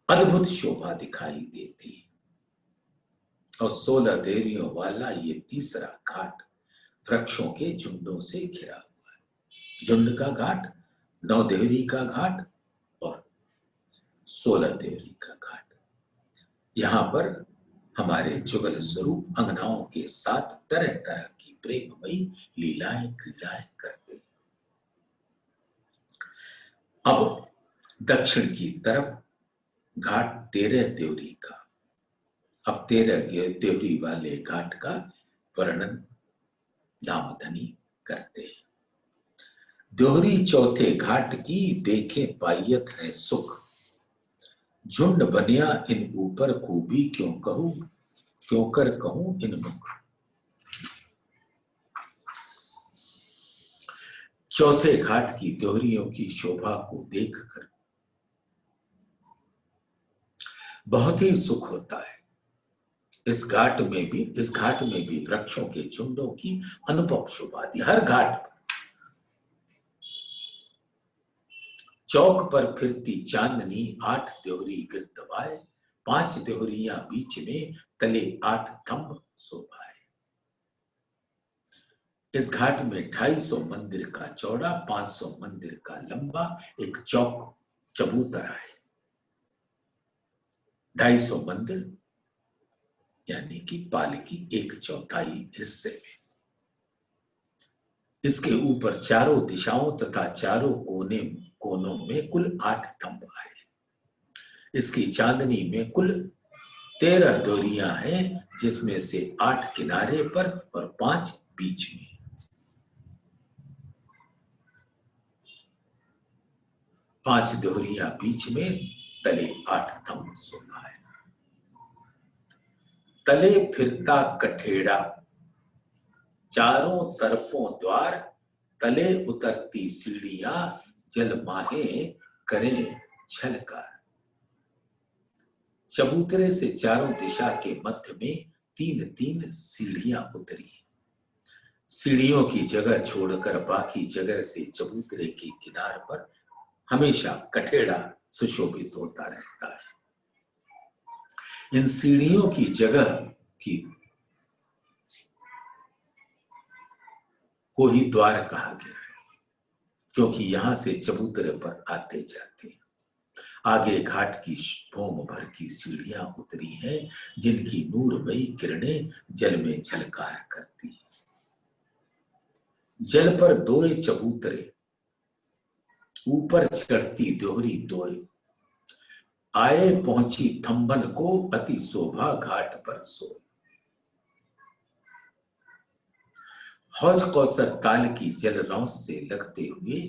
अद्भुत शोभा दिखाई देती। और 16 देवियों वाला ये तीसरा घाट वृक्षों के झुंडों से घिरा हुआ है। झुंड का घाट, 9 देवरी का घाट और 16 देवरी का घाट। यहां पर हमारे जुगल स्वरूप अंगनाओं के साथ तरह तरह की प्रेममयी लीलाएं क्रीड़ाएं करते। अब दक्षिण की तरफ घाट 13 देवरी का। अब 13 देवरी वाले घाट का वर्णन दामधनी करते हैं। दोहरी चौथे घाट की देखे पायत है सुख। झुंड बनिया इन ऊपर खूबी क्यों कहूं, क्यों कर कहूं इन मुख। चौथे घाट की दोहरियों की शोभा को देखकर बहुत ही सुख होता है। इस घाट में भी वृक्षों के झुंडों की अनुभव शोभा थी। हर घाट पर चौक पर फिरती चांदनी 8 देवरी गिर दबाए। 5 देवरियां बीच में, तले 8 थंब शोभाए। इस घाट में 250 मंदिर का चौड़ा, 500 मंदिर का लंबा एक चौक चबूतरा है। 250 मंदिर यानी कि पाल की 1/4 हिस्से में। इसके ऊपर चारों दिशाओं तथा चारों कोनों में कुल 8 थंब आए। इसकी चांदनी में कुल 13 डोरियां हैं, जिसमें से 8 किनारे पर और 5 बीच में। पांच दोहरियां बीच में, तले 8 थंब शोभा है। तले फिरता कठेड़ा, चारों तरफों द्वार, तले उतरती सीढ़ियां, जल माहे करें छलकार। चबूतरे से चारों दिशा के मध्य में 3-3 सीढ़ियां उतरी। सीढ़ियों की जगह छोड़कर बाकी जगह से चबूतरे के किनार पर हमेशा कठेड़ा सुशोभित होता रहता है। इन सीढ़ियों की जगह की को ही द्वार कहा गया है, क्योंकि यहां से चबूतरे पर आते जाते हैं। आगे घाट की भौम भर की सीढ़ियां उतरी हैं, जिनकी नूरमयी किरणें जल में झलकार करती हैं। जल पर 2 चबूतरे, ऊपर चढ़ती दोहरी 2। आए पहुंची थंबन को, अति शोभा घाट पर सोई। हौज कौसर ताल की जल रौंस से लगते हुए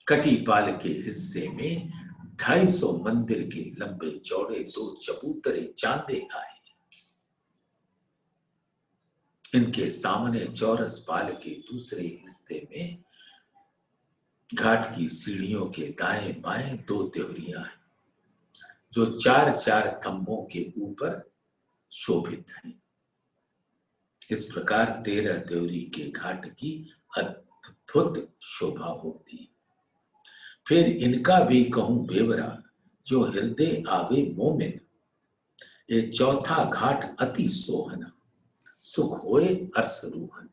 कटीपाल के हिस्से में 250 मंदिर के लंबे चौड़े 2 चबूतरे चांदे आए। इनके सामने चौरस पाल के दूसरे हिस्से में घाट की सीढ़ियों के दाएं बाएं 2 देवरियां हैं, जो 4-4 थंबों के ऊपर शोभित हैं। इस प्रकार 13 देवरी के घाट की अद्भुत शोभा होती। फिर इनका भी कहूं बेवरा, जो हृदय आवे मोमिन। ये चौथा घाट अति सोहना, सुख होए अर्स रूहन।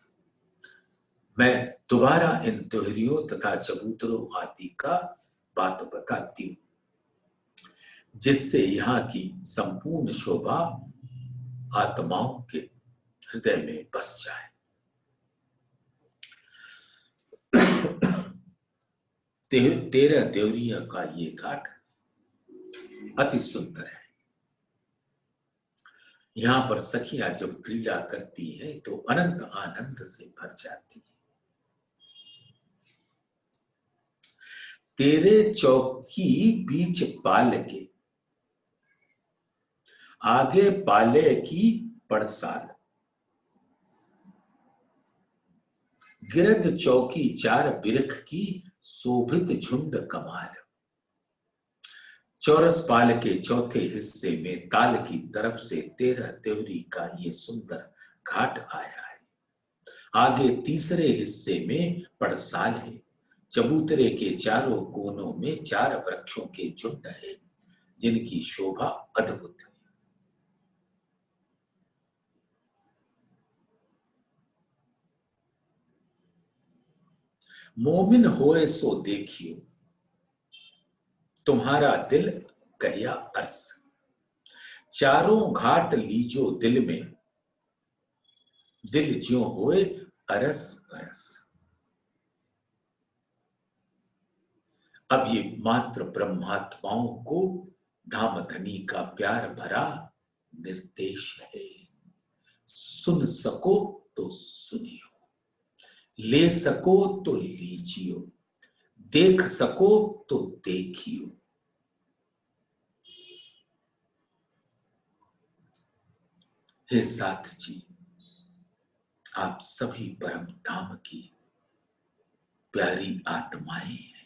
मैं दोबारा इन दोहरियों तथा चबूतरों आदि का बात बताती हूं, जिससे यहाँ की संपूर्ण शोभा आत्माओं के हृदय में बस जाए। तेरह देवरिया का ये घाट अति सुंदर है। यहां पर सखियां जब क्रीड़ा करती है तो अनंत आनंद से भर जाती है। तेरे चौकी बीच पाल के, आगे पाले की पड़साल, गिरद चौकी चार बिरख की, शोभित झुंड कमाल। चौरस पाल के चौथे हिस्से में ताल की तरफ से 13 देवरी का ये सुंदर घाट आया है। आगे तीसरे हिस्से में पड़साल है। चबूतरे के चारों कोनों में 4 वृक्षों के झुंड है, जिनकी शोभा अद्भुत है। मोमिन होए सो देखियो, तुम्हारा दिल कहिया अरस। चारों घाट लीजो दिल में, दिल ज्यों होए अरस बरस। अब ये मात्र ब्रह्मात्माओं को धामधनी का प्यार भरा निर्देश है। सुन सको तो सुनियो, ले सको तो लीजियो, देख सको तो देखियो। हे साथ जी, आप सभी परम धाम की प्यारी आत्माएं हैं।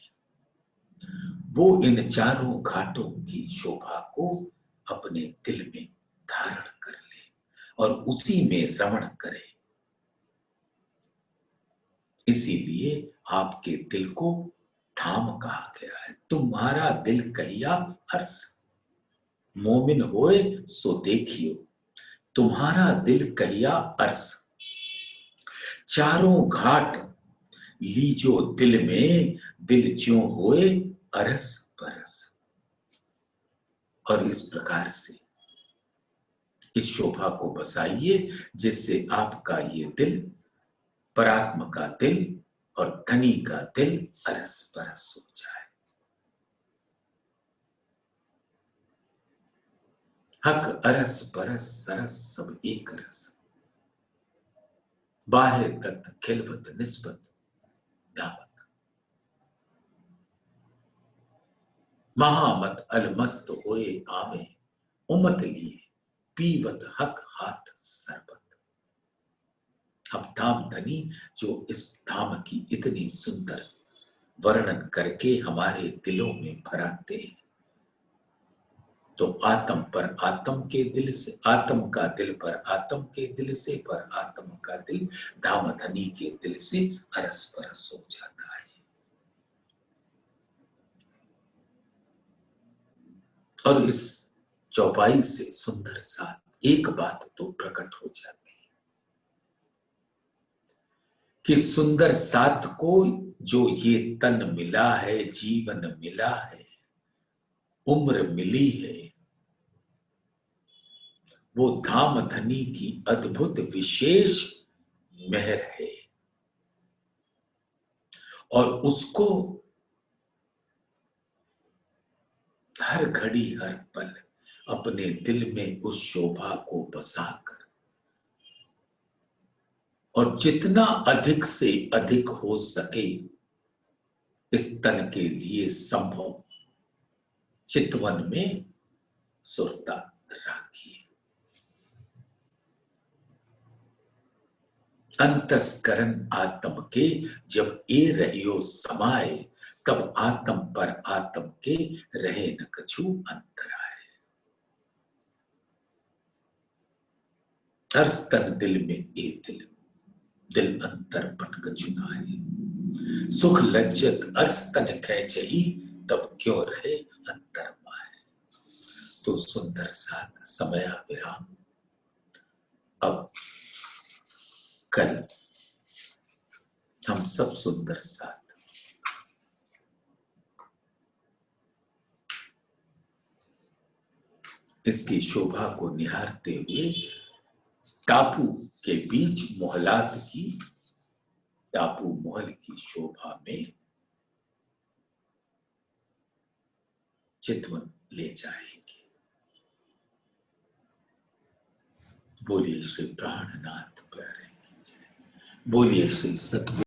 वो इन चारों घाटों की शोभा को अपने दिल में धारण कर ले और उसी में रमण करे। इसीलिए आपके दिल को धाम कहा गया है। तुम्हारा दिल कहिया हर्ष, मोमिन होए सो देखियो, तुम्हारा दिल कहिया अर्श। चारों घाट लीजो दिल में, दिल ज्यों होए अरस बरस। और इस प्रकार से इस शोभा को बसाइए, जिससे आपका ये दिल, परात्मा का दिल और धनी का दिल अरस बरस हो जाए। हक अरस बरस सरस सब एक रस, बाहे तत् खिलवत निस्बत दावत। महामत अलमस्त होए आमे, उमत लिए पीवत हक हाथ सरबत। अब धाम धनी जो इस धाम की इतनी सुंदर वर्णन करके हमारे दिलों में भराते हैं, तो आत्म पर आत्म के दिल से, आत्म का दिल पर आत्म के दिल से, पर आत्म का दिल धाम धनी के दिल से अरस परस हो जाता है। और इस चौपाई से सुंदर सा एक बात तो प्रकट हो जाती है कि सुंदर साथ को जो ये तन मिला है, जीवन मिला है, उम्र मिली है, वो धाम धनी की अद्भुत विशेष मेहर है। और उसको हर घड़ी हर पल अपने दिल में उस शोभा को बसाकर और जितना अधिक से अधिक हो सके इस तन के लिए संभव चितवन में सुरता राखिए। अंतस्करण आत्म के जब ए रहियो समाए, तब आत्म पर आत्म के रहे न कछु अंतराय। अर्स तन दिल में ए दिल, दिल अंतर पट कछु नाय। सुख लज्जत अर्स तन खेचही, तब क्यों रहे अंतर माय। तो सुंदर साथ समया विराम। अब कल हम सब सुंदर साथ इसकी शोभा को निहारते हुए टापू के बीच मोहलात की, टापू महल की शोभा में चितवन ले जाएंगे। बोलिए श्री प्राणनाथ प्यारे की जय। बोलिए श्री सतगुरु